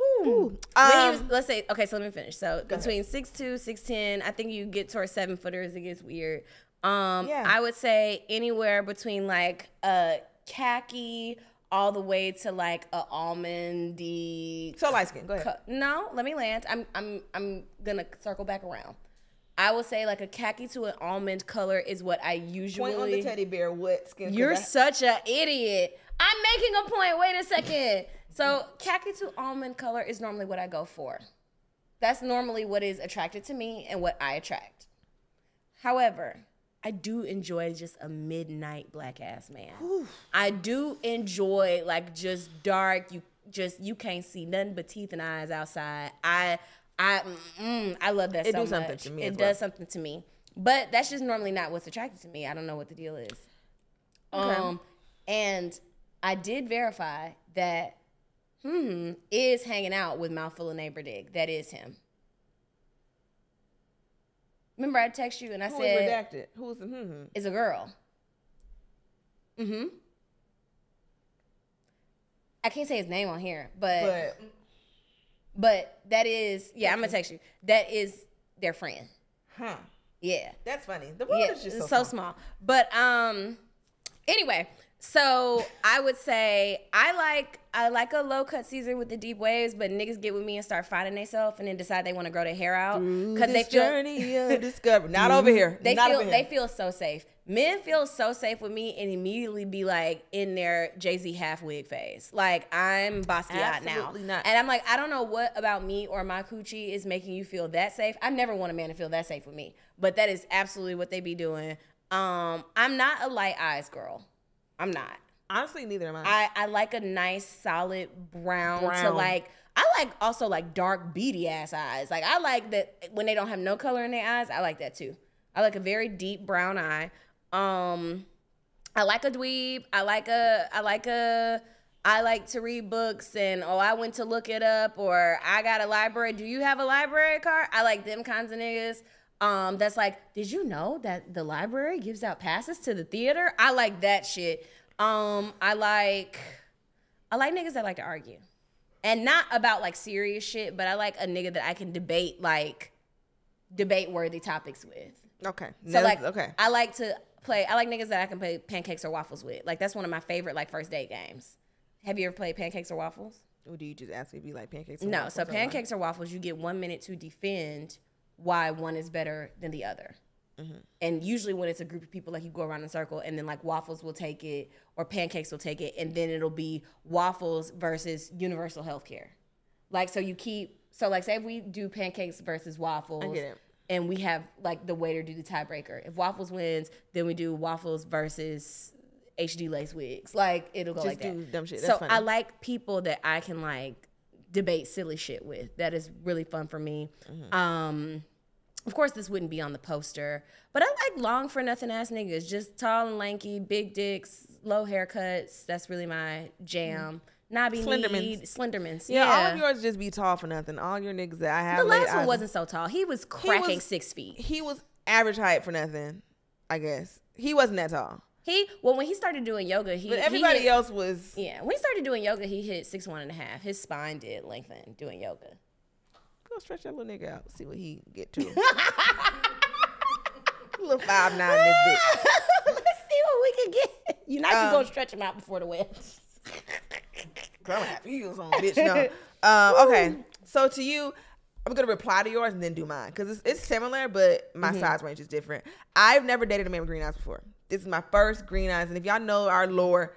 Ooh. Let's say, okay, so let me finish. So between 6'2", 6'10", I think you get towards 7-footers, it gets weird. I would say anywhere between like a khaki all the way to like a almondy. So light skin. Go ahead. No, let me land. I'm gonna circle back around. I would say like a khaki to an almond color is what I usually. Point on the teddy bear. What skin? You're such an idiot. I'm making a point. Wait a second. So khaki to almond color is normally what I go for. That's normally what is attracted to me and what I attract. However, I do enjoy just a midnight black ass man. Oof. I do enjoy like just dark. You can't see nothing but teeth and eyes outside. I love that so much. It does something to me. It does something to me. But that's just normally not what's attracted to me. I don't know what the deal is. Okay. And I did verify that is hanging out with Mouthful of Neighbor Dick. That is him. Remember I text you and I said. Who was redacted? Who was the It's a girl. I can't say his name on here, but that is, I'm gonna text you. That is their friend. Huh. Yeah. That's funny. The world is just so small. But anyway, so I would say I like a low cut Caesar with the deep waves, but niggas get with me and start finding themselves and then decide they want to grow their hair out because they feel journey of discovery. Not over here. They feel so safe. Men feel so safe with me and immediately be like in their Jay-Z half wig phase. Like I'm Basquiat now. Not. And I'm like, I don't know what about me or my coochie is making you feel that safe. I never want a man to feel that safe with me, but that is absolutely what they be doing. I'm not a light eyes girl. I'm not. Honestly, neither am I. I like a nice solid brown to like. I like also like dark beady ass eyes. Like I like that when they don't have no color in their eyes. I like that too. I like a very deep brown eye. I like a dweeb. I like to read books and I went to look it up or I got a library. Do you have a library card? I like them kinds of niggas. That's like, did you know that the library gives out passes to the theater? I like that shit. I like niggas that like to argue. And not about like serious shit, but I like a nigga that I can debate worthy topics with. Okay. So I like niggas that I can play pancakes or waffles with. Like that's one of my favorite like first date games. Have you ever played pancakes or waffles? Or do you just ask me if you like pancakes or no, waffles? So pancakes or waffles, you get 1 minute to defend why one is better than the other. Mm-hmm. And usually when it's a group of people, like you go around in a circle and then like waffles will take it or pancakes will take it. And then it'll be waffles versus universal healthcare. Like, so like say if we do pancakes versus waffles. I get it. And we have like the waiter do the tiebreaker. If waffles wins, then we do waffles versus HD lace wigs. Like it'll go just like that. Dumb shit. That's funny. I like people that I can like debate silly shit with. That is really fun for me. Mm-hmm. Of course, this wouldn't be on the poster, but I like long for nothing ass niggas. Just tall and lanky, big dicks, low haircuts. That's really my jam. Knobby Slendermans. Yeah, all of yours just be tall for nothing. All your niggas that I have. The last one wasn't so tall. He was cracking 6 feet. He was average height for nothing, I guess. He wasn't that tall. When he started doing yoga, everybody else was. Yeah, when he started doing yoga, he hit 6'1.5". His spine did lengthen doing yoga. gonna stretch that little nigga out. See what he get to. Little 5'9" this bitch. Let's see what we can get. You're not just gonna stretch him out before the wedding. I don't have heels on, bitch. No. Okay. So to you, I'm gonna reply to yours and then do mine because it's similar, but my size range is different. I've never dated a man with green eyes before. This is my first green eyes, and if y'all know our lore,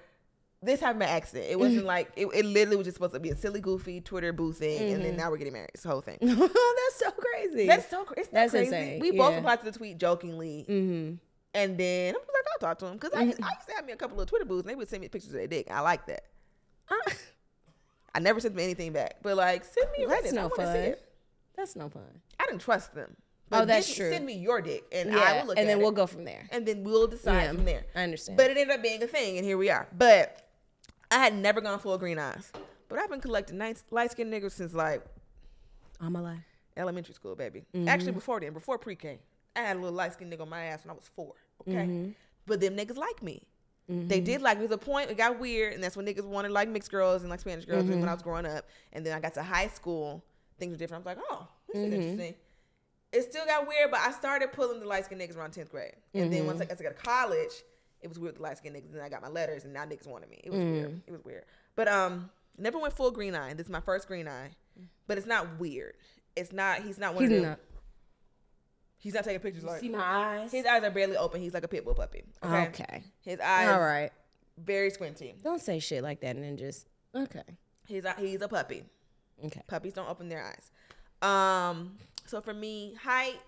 this happened by accident. It wasn't like it literally was just supposed to be a silly, goofy Twitter boo thing, and then now we're getting married. It's the whole thing. That's so crazy. That's so crazy. That's crazy. Insane. We both replied to the tweet jokingly, and then I was like, I'll talk to him because I used to have me a couple of Twitter boos, and they would send me pictures of their dick. I like that. I never sent them anything back, but like, send me. That's no fun. That's no fun. I didn't trust them. But that's true. Send me your dick, and I will look at it. And then we'll go from there. And then we'll decide from there. I understand. But it ended up being a thing, and here we are. But I had never gone full green eyes. But I've been collecting nice light-skinned niggas since like elementary school, baby. Actually, before then, before pre-K. I had a little light-skinned nigga on my ass when I was 4, okay? But them niggas like me. They did like me. There's a point it got weird, and that's when niggas wanted like mixed girls and like Spanish girls when I was growing up. And then I got to high school, things were different. I was like, oh, this is interesting. It still got weird, but I started pulling the light-skinned niggas around 10th grade. And then once I got to college, it was weird with the light-skinned niggas. And then I got my letters, and now niggas wanted me. It was weird. It was weird. But never went full green eye. This is my first green eye. But it's not weird. It's not, he's not one of them. He's not taking pictures like. See my eyes? His eyes are barely open. He's like a pit bull puppy. Okay. His eyes. All right. Very squinty. Don't say shit like that and then just. Okay. He's a puppy. Okay. Puppies don't open their eyes. So for me, height,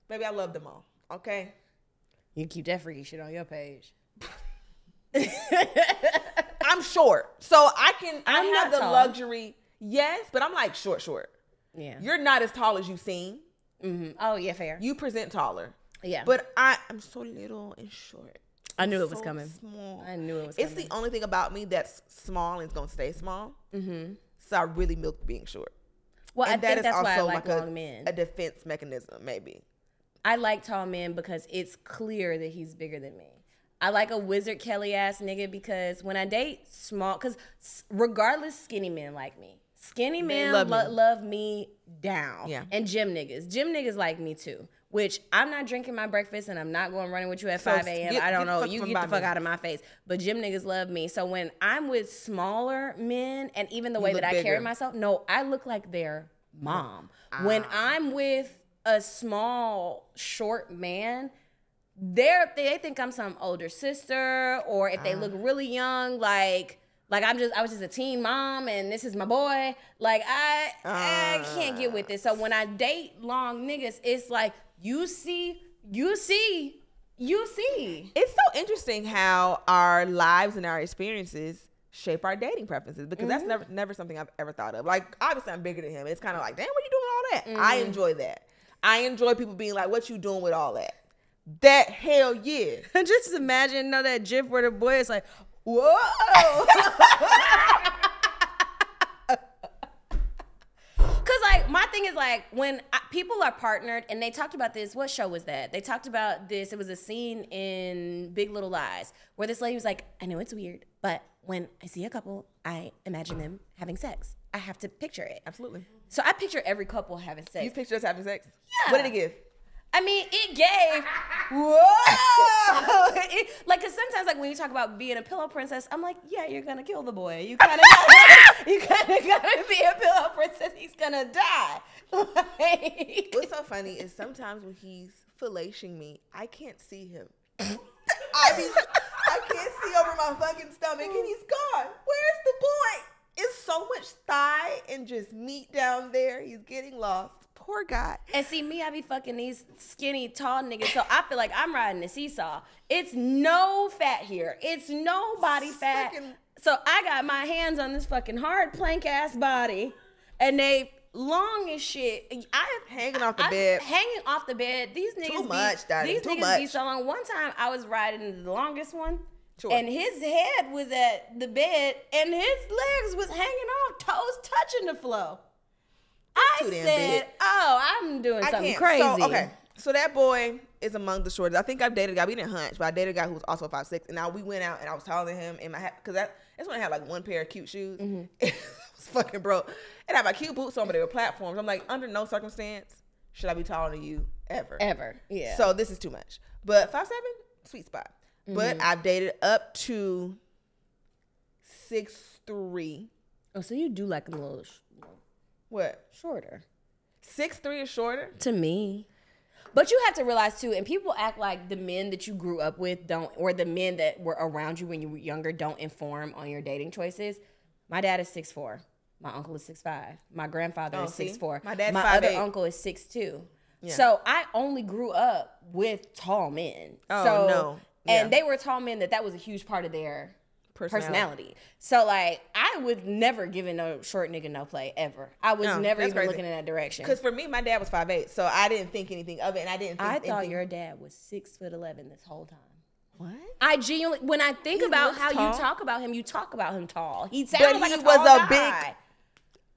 baby, I love them all. Okay. You keep that freaky shit on your page. I'm short, so I have the tall. luxury. Yes, but I'm like short. Yeah. You're not as tall as you seem. Oh yeah, fair. You present taller. Yeah. But I'm so little and short. I knew it was coming. Small. I knew it was It's coming. the only thing about me that's small and it's gonna stay small. So I really milk being short. Well, And I think is that's why I also like long men. a defense mechanism, maybe. I like tall men because it's clear that he's bigger than me. I like a Wizard Kelly ass nigga because when I date small, because regardless, skinny men like me. Skinny men love me down. Yeah. And gym niggas like me too. Which I'm not drinking my breakfast and I'm not going running with you at 5 a.m. I don't know. You get the fuck out of my face. But gym niggas love me. So when I'm with smaller men and even the way that I carry myself, no, I look like their mom. When I'm with a small, short man, they think I'm some older sister, or if they look really young, like I was just a teen mom and this is my boy. Like I can't get with this. So when I date long niggas, it's like you see. It's so interesting how our lives and our experiences shape our dating preferences, because that's never something I've ever thought of. Like, obviously I'm bigger than him. It's kind of like, damn, what you doing with all that? I enjoy that. I enjoy people being like, what you doing with all that? That, hell yeah. Just imagine, that gif where the boy is like, whoa. Because, like, my thing is, like, when people are partnered, and they talked about this, what show was that? They talked about this. It was a scene in Big Little Lies where this lady was like, I know it's weird, but when I see a couple, I imagine them having sex. I have to picture it. Absolutely. So I picture every couple having sex. You picture us having sex? Yeah. What did it give? I mean, it gave, whoa! Because sometimes, like, when you talk about being a pillow princess, I'm like, yeah, you're gonna kill the boy. You kind of gotta be a pillow princess. He's gonna die. Like, what's so funny is sometimes when he's fellating me, I can't see him. I can't see over my fucking stomach, and he's gone. Where's the boy? It's so much thigh and just meat down there. He's getting lost. Poor guy. And see, me, I be fucking these skinny, tall niggas, so I feel like I'm riding a seesaw. It's no fat here. It's no body fat. So I got my hands on this fucking hard plank-ass body, and they long as shit. Hanging off the bed. Hanging off the bed. These niggas Too much, darling. These Too niggas much. be so long. One time, I was riding the longest one. Sure. And his head was at the bed, and his legs was hanging off, toes touching the floor. I said, oh, I'm doing something crazy. So that boy is among the shortest. I think I've dated a guy. We didn't hunch, but I dated a guy who was also 5'6". And now we went out, and I was taller than him. Because that's when I had like one pair of cute shoes. It was fucking broke. And I had my cute boots on, but they were platforms. I'm like, under no circumstance should I be taller than you ever. Yeah. So this is too much. But 5'7", sweet spot. But I've dated up to 6'3". Oh, so you do like a little What? shorter. 6'3" is shorter? To me. But you have to realize too, and people act like the men that you grew up with don't, or the men that were around you when you were younger don't inform on your dating choices. My dad is 6'4". My uncle is 6'5". My grandfather is 6'4". My dad's My 5'8". other uncle is 6'2". Yeah. So I only grew up with tall men. Oh, so, no. And they were tall men that was a huge part of their personality. So like I would never give no short nigga no play ever. I was never even looking in that direction. Because for me, my dad was 5'8", so I didn't think anything of it, and I didn't think I thought anything. your dad was 6'11" this whole time. What? I genuinely, when I think about looks how tall. you talk about him tall. He But sounds like he a was tall a guy. big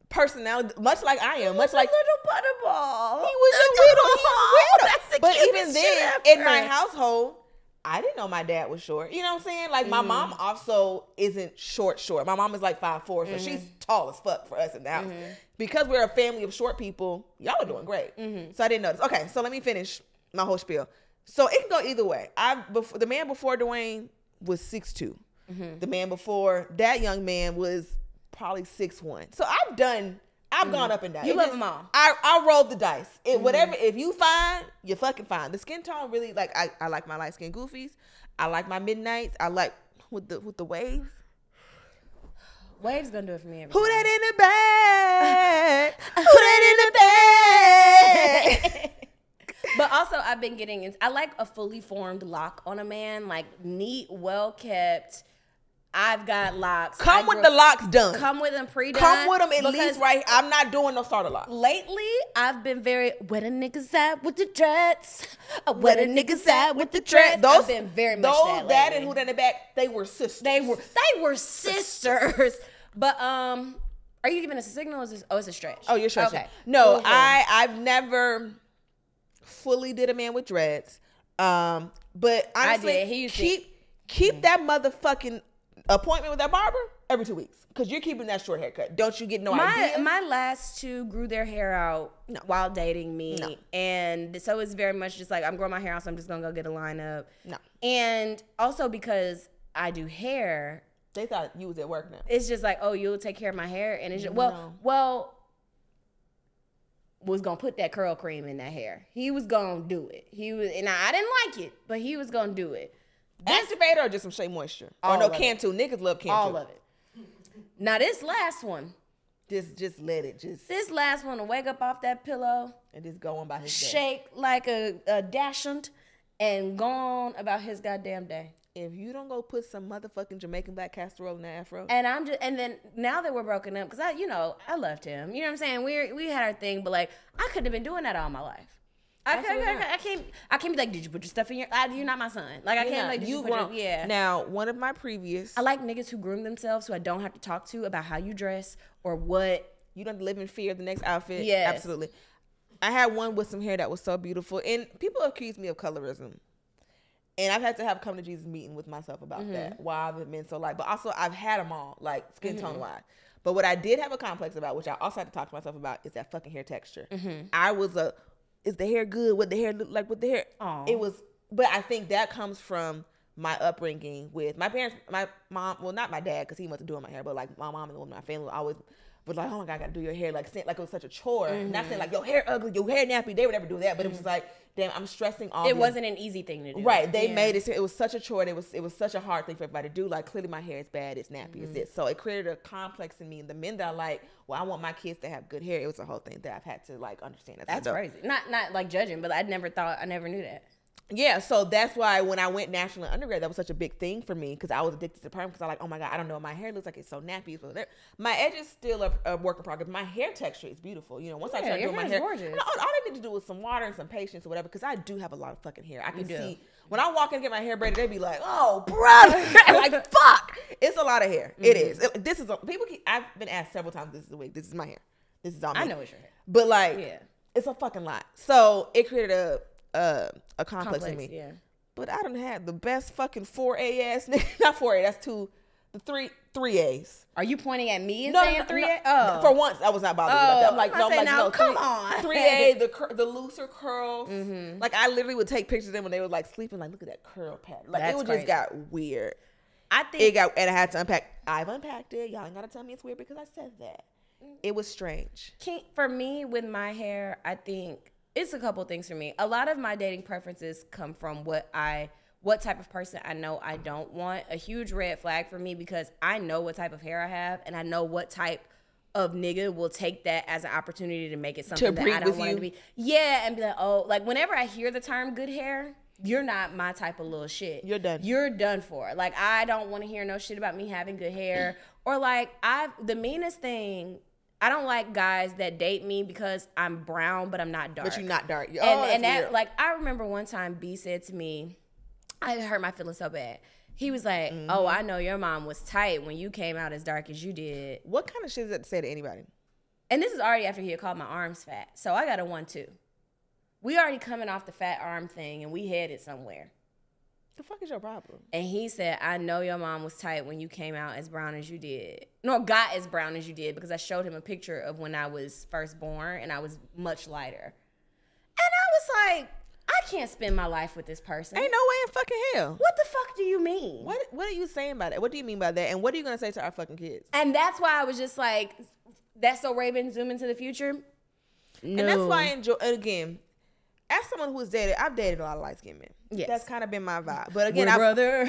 personality, much like I am, much He like was a little butterball. he was a little. He was weird. That's the But cutest even shit then, ever. in my household, I didn't know my dad was short. You know what I'm saying? Like my mom also isn't short. My mom is like 5'4", so she's tall as fuck for us in the house. Because we're a family of short people, y'all are doing great. So I didn't notice. Okay, so let me finish my whole spiel. So it can go either way. The man before Dwayne was 6'2". The man before that young man was probably 6'1". So I've gone up and down. You love them all. I rolled the dice. Whatever, if you fine, you're fucking fine. The skin tone really, like, I like my light skin goofies. I like my midnights. I like with the waves. Waves gonna do it for me every Who time. that in the bag? Who that in the bag? But also, I've been I like a fully formed lock on a man, like neat, well kept. I've got locks. Come with the locks done. Come with them pre-done. Come with them at least right. I'm not doing no starter lock. Lately, I've been very where the niggas at with the dreads. Where the niggas at with the dreads. I've been very much that lately. And who that in the back, they were sisters. They were sisters. But are you giving us a signal? It's a stretch. Oh, you're stretching. Okay. No, I've never fully did a man with dreads. But honestly, I did. He used keep that motherfucking appointment with that barber every 2 weeks, because you're keeping that short haircut. Don't you get no idea? My last two grew their hair out while dating me. No. And so it's very much just like, I'm growing my hair out, so I'm just going to go get a lineup. No. And also because I do hair, They thought you was at work now. it's just like, oh, you'll take care of my hair. And it's just, No. was going to put that curl cream in that hair. He was going to do it. And I didn't like it, but he was going to do it. Activator or just some Shea Moisture? All Or no, of it. Cantu. Niggas love Cantu. All of it. Now this last one, Just let it this last one to wake up off that pillow, and just go on by his day. shake like a dachshund, and go on about his goddamn day. If you don't go put some motherfucking Jamaican black castor oil in that afro. And then now that we're broken up, because I loved him. You know what I'm saying? We had our thing, but like I couldn't have been doing that all my life. I can't be like, did you put your stuff in your? You're not my son. Like I can't like, did you put your, yeah. Now, one of my previous, I like niggas who groom themselves, who I don't have to talk to about how you dress or what. you don't live in fear of the next outfit. Yes. Absolutely. I had one with some hair that was so beautiful, and people accuse me of colorism, and I've had to have a come to Jesus meeting with myself about that. Why I've been so light, but also I've had them all, like skin tone wise. But what I did have a complex about, which I also had to talk to myself about, is that fucking hair texture. I was is the hair good? What the hair look like with the hair? Aww. It was, but I think that comes from my upbringing with my parents, my mom, well, not my dad, because he wasn't doing my hair, but like my mom and my family always was like, oh my God, I gotta do your hair. Like it was such a chore. Not saying like, your hair ugly, your hair nappy. They would never do that, but it was just like, damn, I'm stressing all It this. wasn't an easy thing to do. Right. They made it. It was such a chore. It was such a hard thing for everybody to do. Like clearly my hair is bad. It's nappy. It's this. So it created a complex in me. And the men that I like, well, I want my kids to have good hair. It was a whole thing that I've had to like understand. That's crazy. Not like judging, but I never knew that. Yeah, so that's why when I went national in undergrad, that was such a big thing for me, because I was addicted to perm, because I like, oh my God, I don't know what my hair looks like. It's so nappy. My edge is still a work in progress. My hair texture is beautiful. You know, once I started doing my hair, gorgeous. all I need to do is some water and some patience or whatever, because I do have a lot of fucking hair. I can see when I walk in and get my hair braided, they be like, oh, brother, like fuck. It's a lot of hair. It is. I've been asked several times. This is the wig. This is my hair. This is all me. I know it's your hair, but like, it's a fucking lot. So it created a complex in me. Yeah. But I done had the best fucking 4A ass nigga. Not 4A, that's 2. The 3 three A's. Are you pointing at me and saying 3A? Oh. For once, I was not bothered about that. I'm like, no, I'm like, no, come on. 3A, the looser curls. Like, I literally would take pictures of them when they were like sleeping. Like, look at that curl pattern. Like, That's it crazy. just got weird. I think It got, and I had to unpack. I've unpacked it. Y'all ain't gotta tell me it's weird because I said that. It was strange. for me with my hair, I think it's a couple things for me. A lot of my dating preferences come from what type of person I know I don't want. A huge red flag for me because I know what type of hair I have and I know what type of nigga will take that as an opportunity to make it something that I don't want it to be. Yeah, and be like, oh, like whenever I hear the term good hair, you're not my type of little shit. You're done. You're done for. Like, I don't want to hear no shit about me having good hair. Or like, the meanest thing, I don't like guys that date me because I'm brown, but I'm not dark. But you're not dark. And that, like, I remember one time B said to me, I hurt my feelings so bad. He was like, oh, I know your mom was tight when you came out as dark as you did. What kind of shit is that to say to anybody? And this is already after he had called my arms fat. So I got a 1-2. We already coming off the fat arm thing and we headed somewhere. The fuck is your problem? And he said, I know your mom was tight when you came out as brown as you did. No, got as brown as you did, because I showed him a picture of when I was first born and I was much lighter. And I was like, I can't spend my life with this person. Ain't no way in fucking hell. What the fuck do you mean? What are you saying by that? What do you mean by that? And what are you gonna say to our fucking kids? And that's why I was just like, that's so Raven, zoom into the future. No. And that's why I enjoy, again, as someone who's dated, I've dated a lot of light skinned men. Yes. That's kind of been my vibe. But again, brother.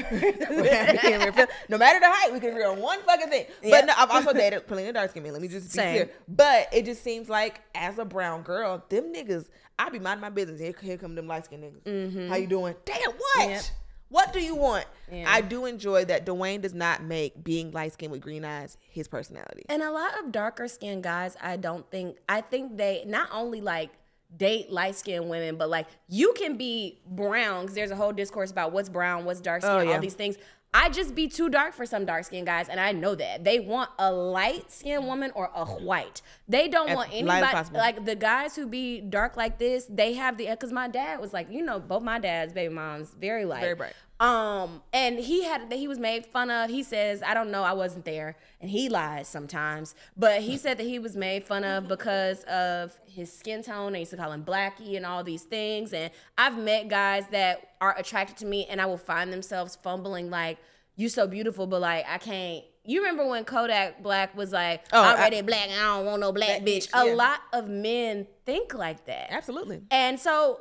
no matter the height, we can agree on one fucking thing. Yeah. But no, I've also dated plenty of dark skinned men. Let me just be Same. clear. But it just seems like, as a brown girl, them niggas, I be minding my business. Here come them light skinned niggas. How you doing? Damn, what? Yep. What do you want? Yeah. I do enjoy that Dwayne does not make being light skinned with green eyes his personality. And a lot of darker skinned guys, I think they not only like date light skinned women, but like you can be brown, because there's a whole discourse about what's brown, what's dark skin, all these things. I just be too dark for some dark skinned guys, and I know that. They want a light skinned woman or a white. They don't want anybody, like the guys who be dark like this, they have because my dad was like, both my dad's baby moms, very light. Very bright. And he was made fun of. He says, I don't know, I wasn't there, and he lies sometimes, but he said that he was made fun of because of his skin tone. They used to call him Blackie and all these things. And I've met guys that are attracted to me and I will find themselves fumbling like, you so beautiful, but like, I can't. You remember when Kodak Black was like, already black, I don't want no black bitch. Yeah. A lot of men think like that. Absolutely. And so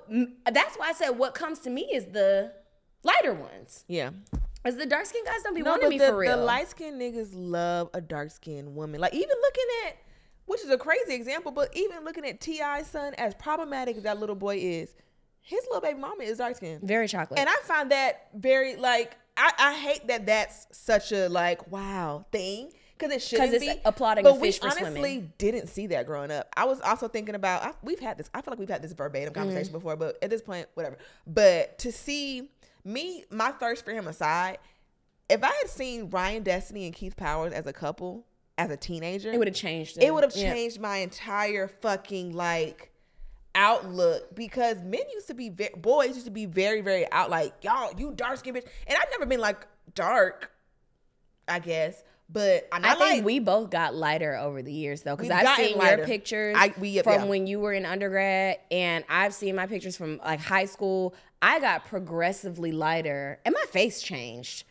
that's why I said what comes to me is the lighter ones. Yeah. As the dark skinned guys don't be wanting me for real. The light skinned niggas love a dark skinned woman. Like, even looking at, which is a crazy example, but even looking at T.I.'s son, as problematic as that little boy is, his little baby mama is dark skinned. Very chocolate. And I find that very, like, I hate that that's such a, like, wow thing. Because it shouldn't be. Because it's applauding a fish for swimming. swimming. But we honestly didn't see that growing up. I was also thinking about, I feel like we've had this verbatim conversation before, but at this point, whatever. But to see me, my thirst for him aside, if I had seen Ryan Destiny and Keith Powers as a couple, as a teenager, it would have changed it. It would have changed my entire fucking, like, outlook, because boys used to be very, very out, like, y'all, you dark skinned bitch. And I've never been, like, dark, I guess. But I think we both got lighter over the years, though, because I've seen your pictures from when you were in undergrad, and I've seen my pictures from like high school. I got progressively lighter, and my face changed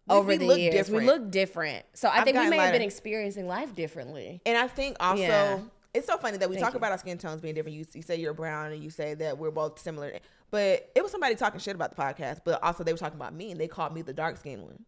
over the years. Different. We look different. So I think we may have been experiencing life differently. And I think also, it's so funny that we talk about our skin tones being different. You say you're brown, and you say that we're both similar. But it was somebody talking shit about the podcast, but also they were talking about me, and they called me the dark skinned one.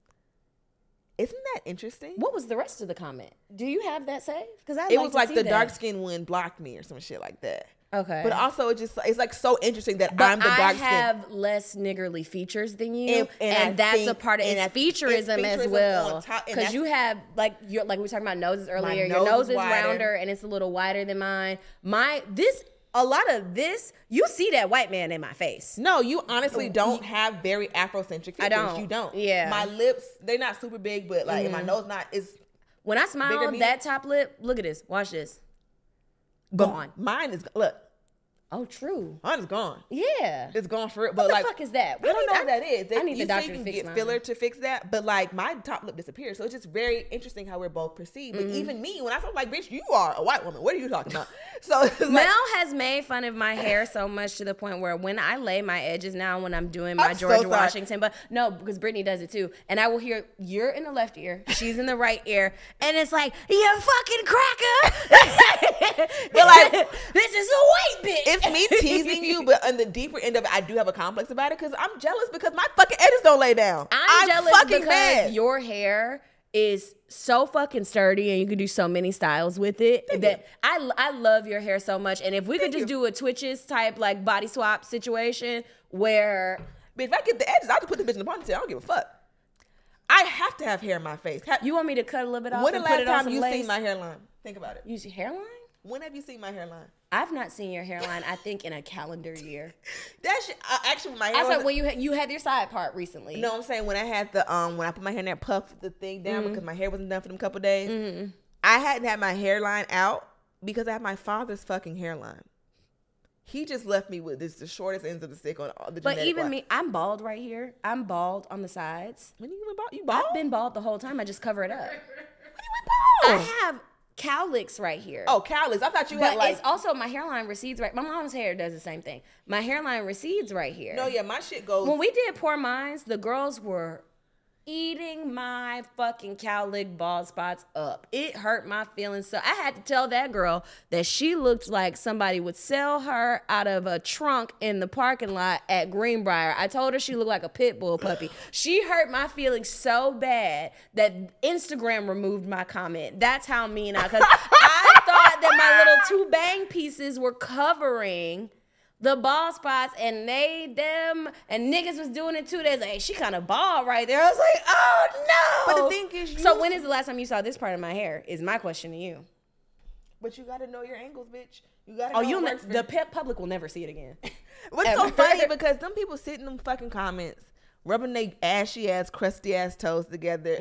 Isn't that interesting? What was the rest of the comment? Do you have that saved? Because it was like the dark skinned one blocked me or some shit like that. Okay. But also it's like so interesting that I'm the dark skin. I have less niggerly features than you, and that's a part of it's featureism as well. Because you have like we were talking about noses earlier. Your nose is rounder and it's a little wider than mine. A lot of this, you see that white man in my face. No, you honestly don't have very Afrocentric features. I don't. You don't. Yeah. My lips, they're not super big, but like my nose is. When I smile, that top lip, look at this. Watch this. Gone. Mine is, look. Oh, true. Mine is gone. Yeah. It's gone for it. What But the like, fuck is that? I don't know what that is. I need the doctor you to can fix get mine. filler to fix that, but like my top lip disappeared. So it's just very interesting how we're both perceived. But even me, when I felt like, bitch, you are a white woman. What are you talking about? So it's like, Mel has made fun of my hair so much to the point where when I lay my edges now, when I'm doing my I'm so George sorry. Washington, but no, because Brittany does it too, and I will hear you're in the left ear, she's in the right ear, and it's like, you fucking cracker. But like, this is a white bitch. it's me teasing you, but on the deeper end of it, I do have a complex about it because I'm jealous because my fucking edges don't lay down. I'm jealous fucking because mad. your hair is so fucking sturdy and you can do so many styles with it. I love your hair so much. And if we could just do a Twitches type like body swap situation where But if I get the edges, I'll just put the bitch in the ponytail. I don't give a fuck. I have to have hair in my face. you want me to cut a little bit off When the and put last it on time some you lace? seen my hairline? Think about it. You see hairline? When have you seen my hairline? I've not seen your hairline, I think, in a calendar year. That shit, actually, my hair. I said was- when you had your side part recently. No, I'm saying when I had the when I put my hair in there, puffed the thing down because my hair wasn't done for them couple days. I hadn't had my hairline out because I have my father's fucking hairline. He just left me with the shortest ends of the stick on all the. But genetic even line. me, I'm bald right here. I'm bald on the sides. When you went bald, you bald? I've been bald the whole time. I just cover it up. When you went bald? I have cowlicks right here. Oh, cowlicks. I thought you But had like. it's also my hairline recedes right. My mom's hair does the same thing. My hairline recedes right here. No, yeah, my shit goes. When we did Poor Minds, the girls were eating my fucking cowlick bald spots up. It hurt my feelings. So I had to tell that girl that she looked like somebody would sell her out of a trunk in the parking lot at Greenbrier. I told her she looked like a pit bull puppy. She hurt my feelings so bad that Instagram removed my comment. That's how mean I, because I thought that my little two bang pieces were covering the bald spots, and them and niggas was doing it too. They was like, hey, she kind of bald right there. I was like, oh no. But the thing is, so when is the last time you saw this part of my hair? Is my question to you. But you gotta know your angles, bitch. You gotta. Oh, know you'll what works for the you. public will never see it again. What's so Ever. funny because them people sit in them fucking comments, rubbing their ashy ass, crusty ass toes together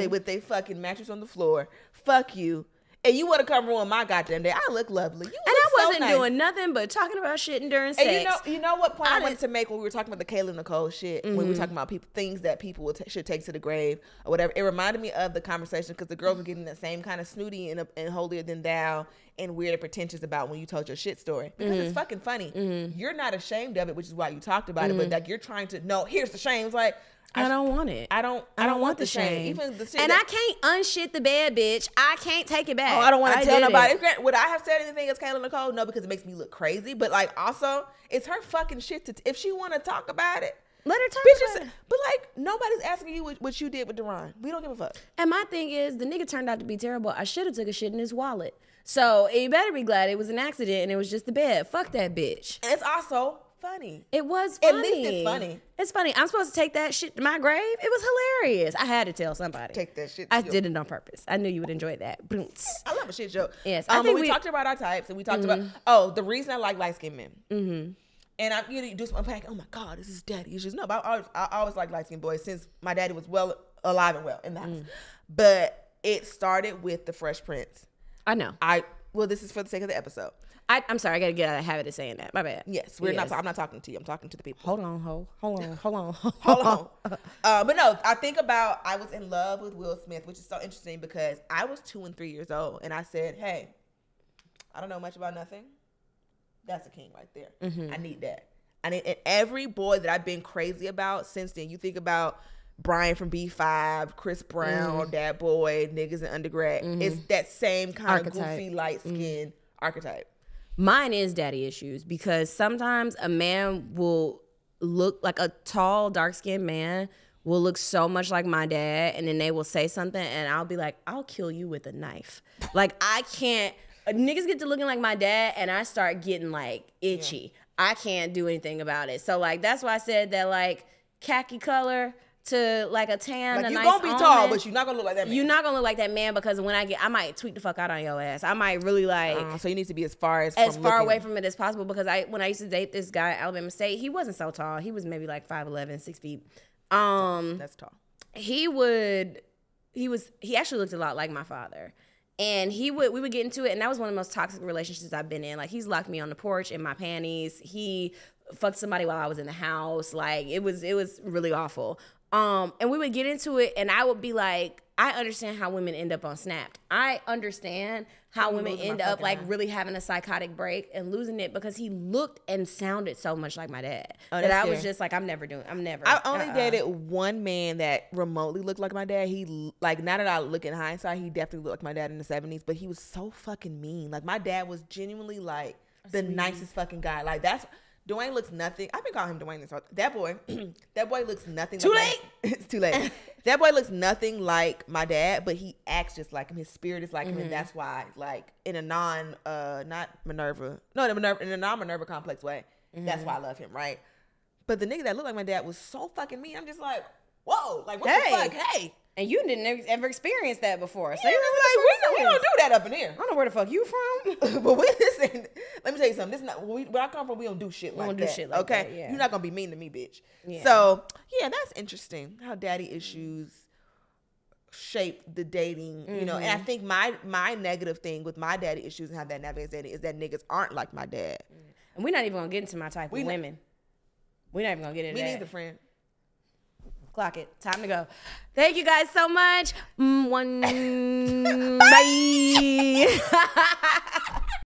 with their fucking mattress on the floor. Fuck you. And you want to come ruin my goddamn day? I look lovely. You And look I so wasn't nice. doing nothing but talking about shit during sex. And you know what point I I wanted to make when we were talking about the Kayla Nicole shit, when we were talking about things that people should take to the grave or whatever. It reminded me of the conversation because the girls were getting that same kind of snooty and holier than thou and weird and pretentious about when you told your shit story because it's fucking funny. You're not ashamed of it, which is why you talked about it. But like you're trying to no, here's the shame. It's like I don't want it. I don't want the shame. Even the shit and that- I can't unshit the bad bitch. I can't take it back. Oh, I don't want to tell did nobody. it. Would I have said anything as Kayla Nicole? No, because it makes me look crazy. But like, also, it's her fucking shit. If she want to talk about it, Let her talk bitches. about it. But like, nobody's asking you what you did with Deron. We don't give a fuck. And my thing is, the nigga turned out to be terrible. I should have took a shit in his wallet. So you better be glad it was an accident and it was just the bed. Fuck that bitch. And it's also funny. It was funny. At least it's funny. It's funny. I'm supposed to take that shit to my grave. It was hilarious. I had to tell somebody. Take that shit to I your- did it on purpose. I knew you would enjoy that. Boomts. I love a shit joke. Yes, I think we we- talked about our types and we talked about the reason I like light skinned men. And I do some unpacking. Oh my God, this is daddy issues. No, but I always like light skinned boys since my daddy was alive and well in the house. But it started with the Fresh Prince. I know. Well, this is for the sake of the episode. I'm sorry. I got to get out of the habit of saying that. My bad. Yes, I'm not talking to you. I'm talking to the people. Hold on. Hold on. Hold on. But no, I think about I was in love with Will Smith, which is so interesting because I was 2 and 3 years old, and I said, "Hey, I don't know much about nothing. That's a king right there. I need that. And every boy that I've been crazy about since then. You think about Brian from B5, Chris Brown, that boy, niggas in undergrad. It's that same kind of goofy, light skin archetype. Mine is daddy issues because sometimes a man will look like a tall, dark-skinned man will look so much like my dad, and then they will say something, and I'll be like, I'll kill you with a knife. Like, I can't. Niggas get to looking like my dad, and I start getting, like, itchy. I can't do anything about it. So, like, that's why I said that, like, khaki color to, like, a tan, Like, a you're nice going to be tall, almond. but you're not going to look like that man. You're not gonna look like that man because when I might tweak the fuck out on your ass. I might really like so you need to be as far away from it as possible because when I used to date this guy at Alabama State, he wasn't so tall. He was maybe like 5'11", 6 feet. That's tall. He actually looked a lot like my father. And we would get into it, and that was one of the most toxic relationships I've been in. Like, he's locked me on the porch in my panties. He fucked somebody while I was in the house. Like, it was really awful. And we would get into it, and I would be like, I understand how women end up on Snapped. I understand how women end up like really having a psychotic break and losing it because he looked and sounded so much like my dad that I was just like, I'm never. I only dated one man that remotely looked like my dad. He like, now that I look in hindsight, he definitely looked like my dad in the 70s, but he was so fucking mean. Like, my dad was genuinely like the nicest fucking guy. Like, Dwayne looks nothing. I've been calling him Dwayne this whole. That boy looks nothing. Too like late. It's too late. That boy looks nothing like my dad, but he acts just like him. His spirit is like him, and that's why, like, in a in a non-Minerva complex way, that's why I love him, right? But the nigga that looked like my dad was so fucking mean. I'm just like, whoa, like, what the fuck? Hey. And you didn't ever experience that before. So Yeah, like, we don't do that up in here. I don't know where the fuck you from. But listen, let me tell you something. This is not where I come from. We don't do shit like that. Do shit like okay, that, yeah. You're not gonna be mean to me, bitch. Yeah. So yeah, that's interesting. How daddy issues shape the dating, you know. And I think my negative thing with my daddy issues and how that navigates dating is that niggas aren't like my dad. And we're not even gonna get into my type of women. We're not even gonna get into that. Me neither, friend. Clock it. Time to go. Thank you guys so much. Bye.